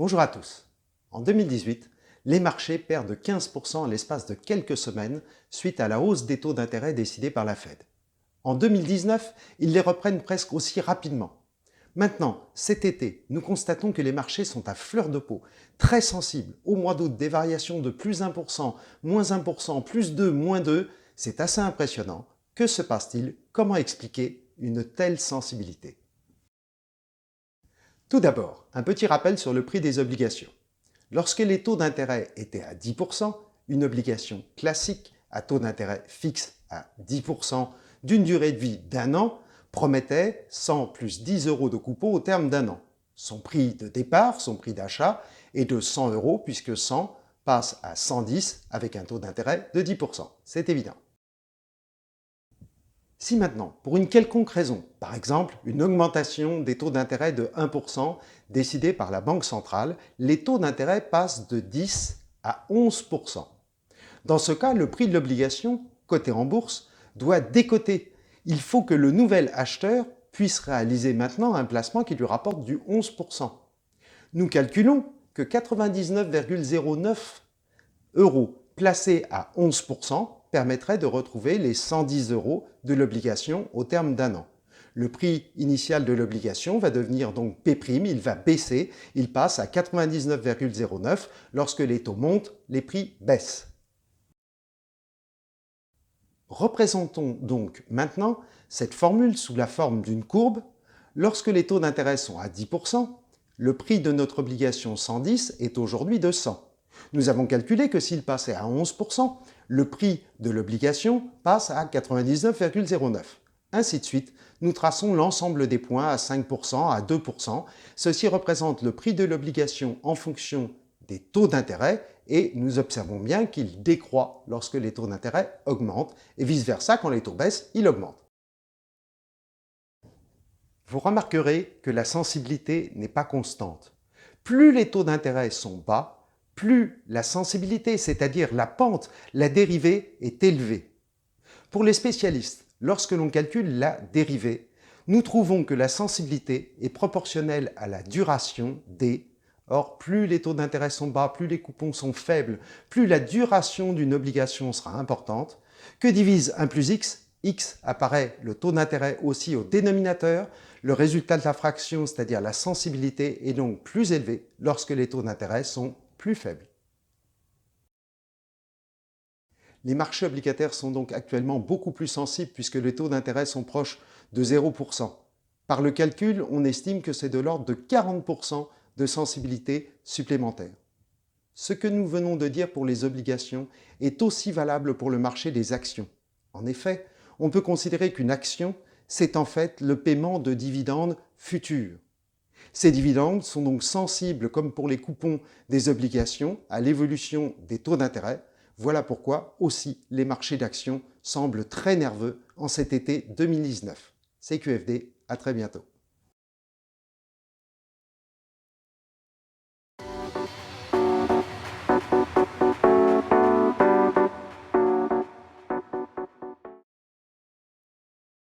Bonjour à tous. En 2018, les marchés perdent 15% en l'espace de quelques semaines suite à la hausse des taux d'intérêt décidée par la Fed. En 2019, ils les reprennent presque aussi rapidement. Maintenant, cet été, nous constatons que les marchés sont à fleur de peau, très sensibles. Au mois d'août, des variations de plus 1%, moins 1%, plus 2, moins 2. C'est assez impressionnant. Que se passe-t-il? Comment expliquer une telle sensibilité? Tout d'abord, un petit rappel sur le prix des obligations. Lorsque les taux d'intérêt étaient à 10%, une obligation classique à taux d'intérêt fixe à 10% d'une durée de vie d'1 an promettait 100 plus 10 € de coupon au terme d'1 an. Son prix de départ, son prix d'achat, est de 100 € puisque 100 passe à 110 avec un taux d'intérêt de 10%. C'est évident. Si maintenant, pour une quelconque raison, par exemple une augmentation des taux d'intérêt de 1% décidée par la Banque centrale, les taux d'intérêt passent de 10 à 11%. Dans ce cas, le prix de l'obligation, cotée en bourse, doit décoter. Il faut que le nouvel acheteur puisse réaliser maintenant un placement qui lui rapporte du 11%. Nous calculons que 99,09 € placés à 11% permettrait de retrouver les 110 € de l'obligation au terme d'1 an. Le prix initial de l'obligation va devenir donc P', il va baisser, il passe à 99,09. Lorsque les taux montent, les prix baissent. Représentons donc maintenant cette formule sous la forme d'une courbe. Lorsque les taux d'intérêt sont à 10%, le prix de notre obligation 110 est aujourd'hui de 100. Nous avons calculé que s'il passait à 11%, le prix de l'obligation passe à 99,09. Ainsi de suite, nous traçons l'ensemble des points à 5%, à 2%. Ceci représente le prix de l'obligation en fonction des taux d'intérêt et nous observons bien qu'il décroît lorsque les taux d'intérêt augmentent et vice-versa, quand les taux baissent, il augmente. Vous remarquerez que la sensibilité n'est pas constante. Plus les taux d'intérêt sont bas, plus la sensibilité, c'est-à-dire la pente, la dérivée, est élevée. Pour les spécialistes, lorsque l'on calcule la dérivée, nous trouvons que la sensibilité est proportionnelle à la duration D. Or, plus les taux d'intérêt sont bas, plus les coupons sont faibles, plus la duration d'une obligation sera importante. Que divise 1 plus x? X apparaît le taux d'intérêt aussi au dénominateur. Le résultat de la fraction, c'est-à-dire la sensibilité, est donc plus élevé lorsque les taux d'intérêt sont plus faibles. Les marchés obligataires sont donc actuellement beaucoup plus sensibles puisque les taux d'intérêt sont proches de 0%. Par le calcul, on estime que c'est de l'ordre de 40% de sensibilité supplémentaire. Ce que nous venons de dire pour les obligations est aussi valable pour le marché des actions. En effet, on peut considérer qu'une action, c'est en fait le paiement de dividendes futurs. Ces dividendes sont donc sensibles, comme pour les coupons des obligations, à l'évolution des taux d'intérêt. Voilà pourquoi aussi les marchés d'actions semblent très nerveux en cet été 2019. CQFD, à très bientôt.